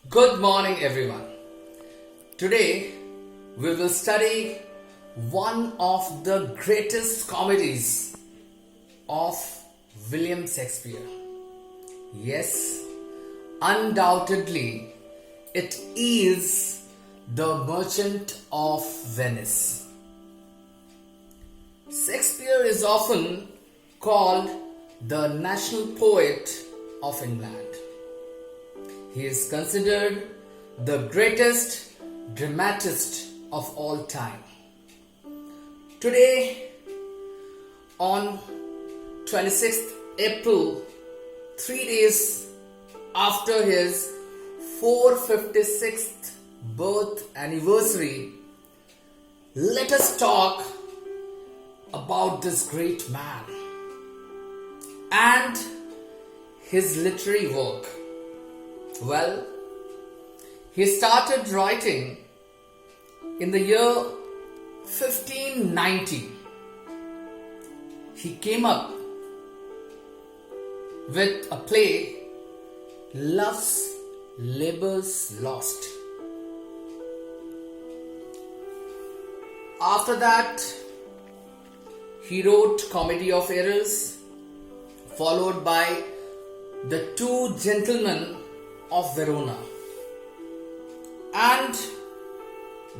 Good morning, everyone. Today we will study one of the greatest comedies of William Shakespeare. Yes, undoubtedly, it is The Merchant of Venice. Shakespeare is often called the national poet of England. He is considered the greatest dramatist of all time. Today, on 26th April, 3 days after his 456th birth anniversary, let us talk about this great man and his literary work. Well, he started writing in the year 1590. He came up with a play, Love's Labour's Lost. After that, he wrote Comedy of Errors, followed by The Two Gentlemen of Verona, and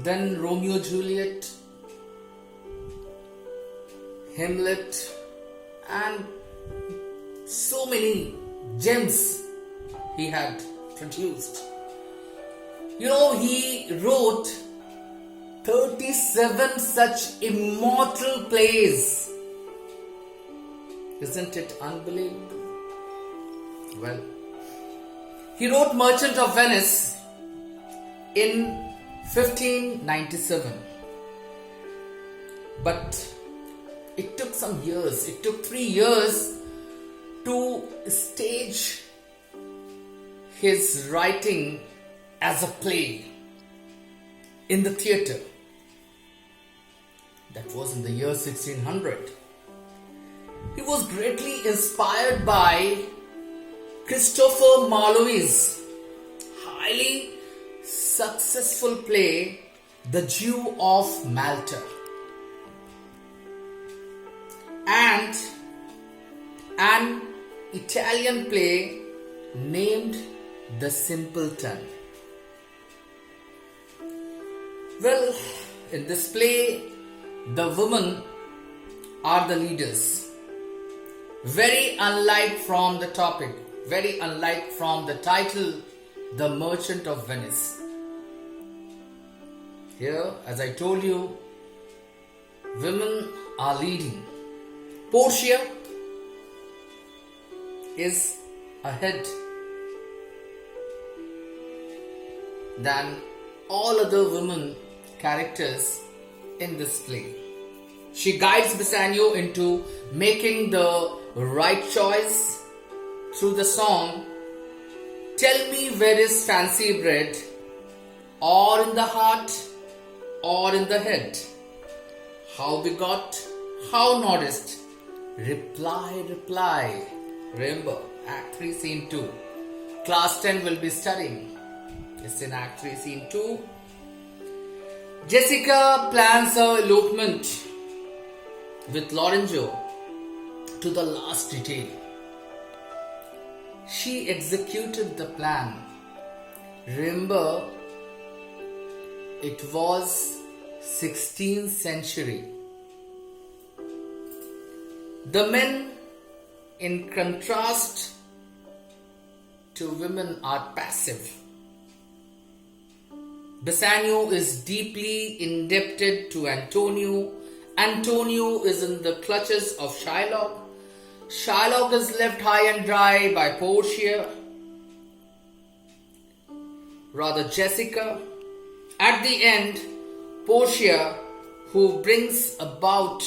then Romeo Juliet, Hamlet, and so many gems he had produced. He wrote 37 such immortal plays. Isn't it unbelievable? Well, he wrote Merchant of Venice in 1597. But it took some years. It took 3 years to stage his writing as a play in the theatre. That was in the year 1600. He was greatly inspired by Christopher Marlowe's highly successful play, The Jew of Malta, and an Italian play named The Simpleton. Well, in this play, the women are the leaders. Very unlike from the topic, very unlike from the title, The Merchant of Venice. Here, as I told you, women are leading. Portia is ahead than all other women characters in this play. She guides Bassanio into making the right choice through the song, Tell me where is fancy bred, or in the heart, or in the head. How begot, how noticed, reply, reply. Remember, Act 3, Scene 2. Class 10 will be studying. It's in Act 3, Scene 2. Jessica plans her elopement with Lorenzo to the last detail. She executed the plan. Remember, it was 16th century. The men, in contrast to women, are passive. Bassanio is deeply indebted to Antonio. Antonio is in the clutches of Shylock. Shylock is left high and dry by Portia, rather Jessica. At the end, Portia, who brings about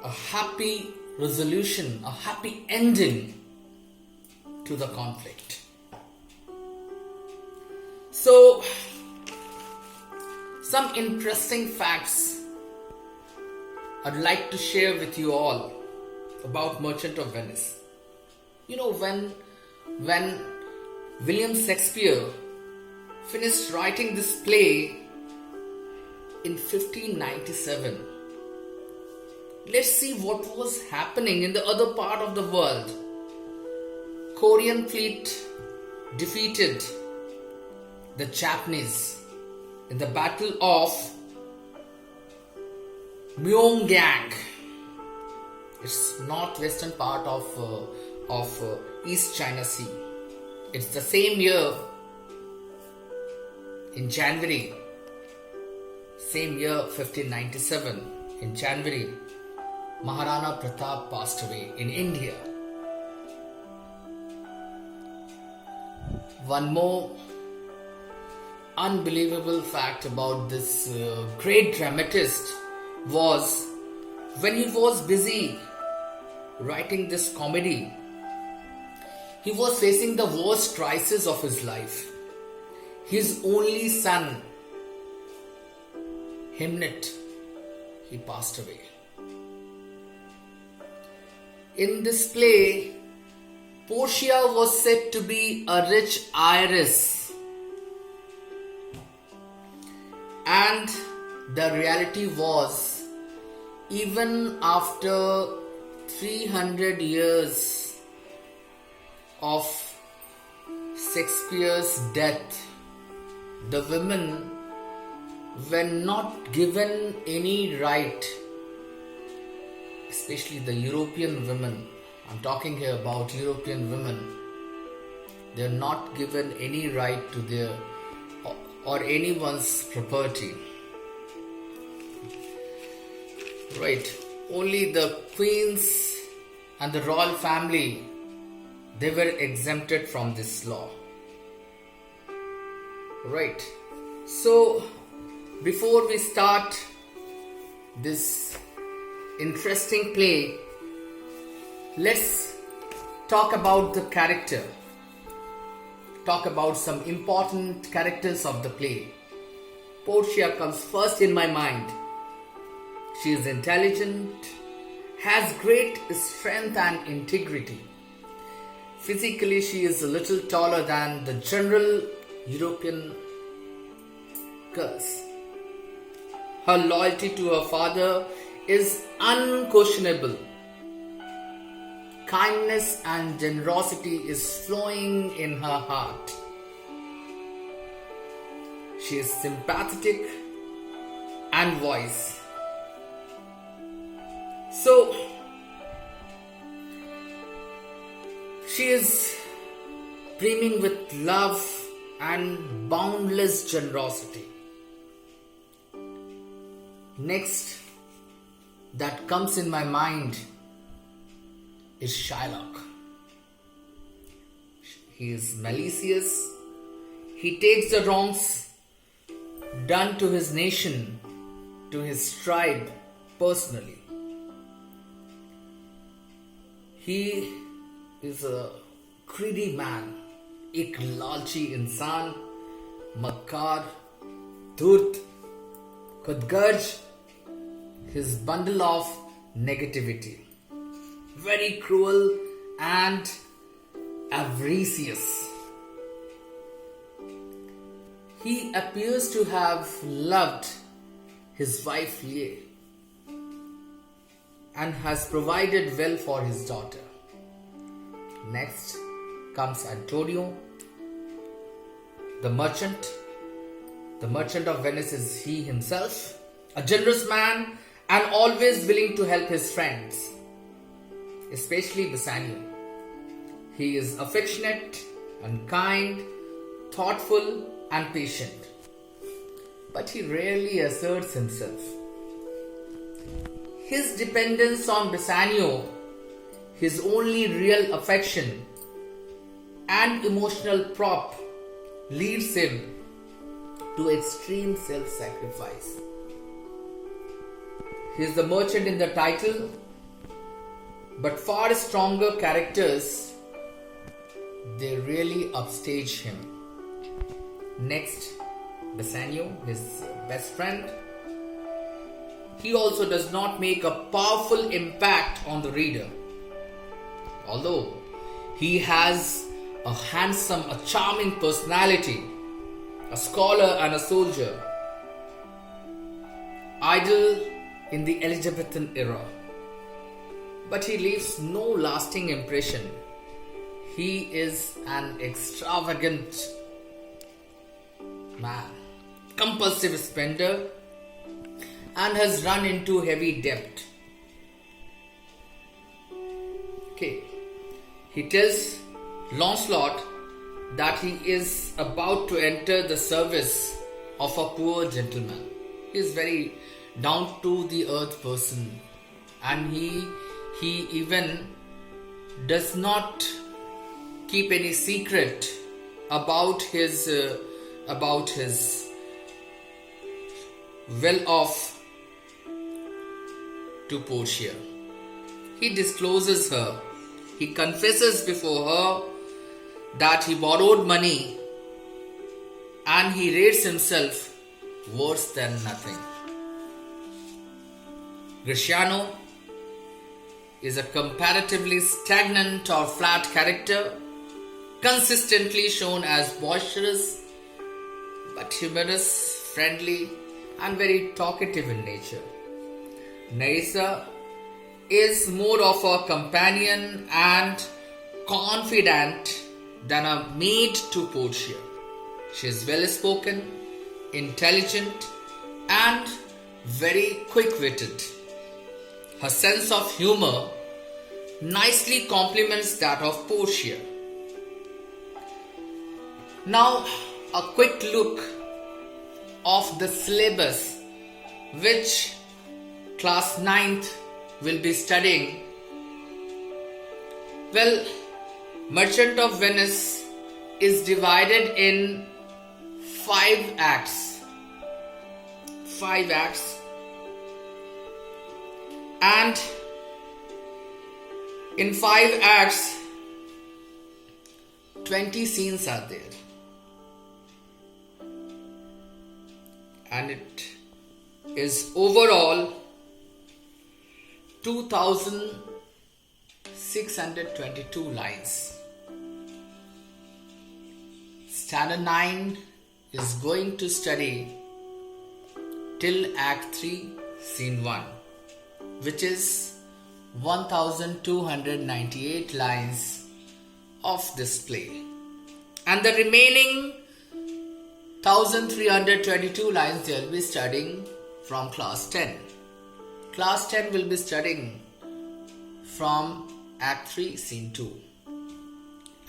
a happy resolution, a happy ending to the conflict. So, some interesting facts I'd like to share with you all about Merchant of Venice. When William Shakespeare finished writing this play in 1597. Let's see what was happening in the other part of the world. Korean fleet defeated the Japanese in the Battle of Myeonggang. It's northwestern part of East China Sea. It's the same year in January, same year 1597 in January, Maharana Pratap passed away in India. One more unbelievable fact about this great dramatist was when he was busy writing this comedy, he was facing the worst crisis of his life. His only son, Hamnet, he passed away. In this play, Portia was said to be a rich heiress, and the reality was, even after 300 years of Shakespeare's death, the women were not given any right, especially the European women. I'm talking here about European women. They are not given any right to their or anyone's property. Right. Only the queens and the royal family, they were exempted from this law. Right. So, before we start this interesting play, let's talk about the character. Talk about some important characters of the play. Portia comes first in my mind. She is intelligent, has great strength and integrity. Physically, she is a little taller than the general European girls. Her loyalty to her father is unquestionable. Kindness and generosity is flowing in her heart. She is sympathetic and wise. So, she is brimming with love and boundless generosity. Next, that comes in my mind is Shylock. He is malicious. He takes the wrongs done to his nation, to his tribe personally. He is a greedy man, एक लालची इंसान, मक्कार, धूर्त, खुदगर्ज, his bundle of negativity, very cruel and avaricious. He appears to have loved his wife Leah and has provided well for his daughter. Next comes Antonio, the merchant. The merchant of Venice is he himself, a generous man and always willing to help his friends, especially Bassanio. He is affectionate and kind, thoughtful and patient, but he rarely asserts himself. His dependence on Bassanio, his only real affection and emotional prop, leads him to extreme self-sacrifice. He is the merchant in the title, but far stronger characters, they really upstage him. Next, Bassanio, his best friend. He also does not make a powerful impact on the reader, although he has a handsome, a charming personality, a scholar and a soldier, idle in the Elizabethan era. But he leaves no lasting impression. He is an extravagant man, compulsive spender, and has run into heavy debt. Okay. He tells Lancelot that he is about to enter the service of a poor gentleman. He is very down to the earth person, and he even does not keep any secret about his well off to Portia. He discloses her. He confesses before her that he borrowed money and he rates himself worse than nothing. Gratiano is a comparatively stagnant or flat character, consistently shown as boisterous but humorous, friendly, and very talkative in nature. Nerissa is more of a companion and confidant than a maid to Portia. She is well spoken, intelligent, and very quick-witted. Her sense of humor nicely complements that of Portia. Now, a quick look of the syllabus which class 9th will be studying. Well, Merchant of Venice is divided in 5 acts. 5 acts. And in 5 acts, 20 scenes are there. And it is overall 2,622 lines. Standard 9 is going to study till Act 3, Scene 1, which is 1,298 lines of this play. And the remaining 1,322 lines they will be studying from class 10. Class 10 will be studying from Act 3, Scene 2.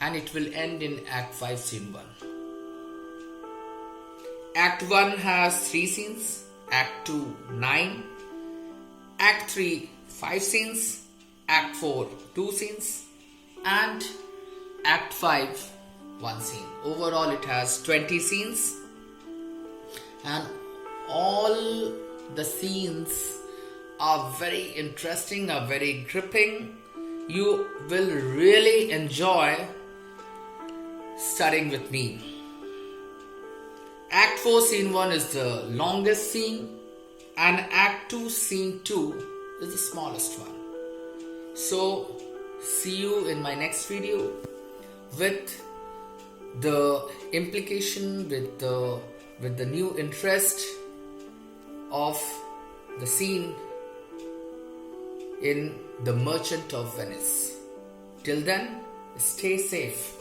And it will end in Act 5, Scene 1. Act 1 has 3 scenes. Act 2, 9. Act 3, 5 scenes. Act 4, 2 scenes. And Act 5, 1 scene. Overall it has 20 scenes. And all the scenes are very interesting, are very gripping. You will really enjoy studying with me. Act 4, Scene 1 is the longest scene, and Act 2, Scene 2 is the smallest one. So, see you in my next video with the implication, with the new interest of the scene in The Merchant of Venice. Till then, stay safe.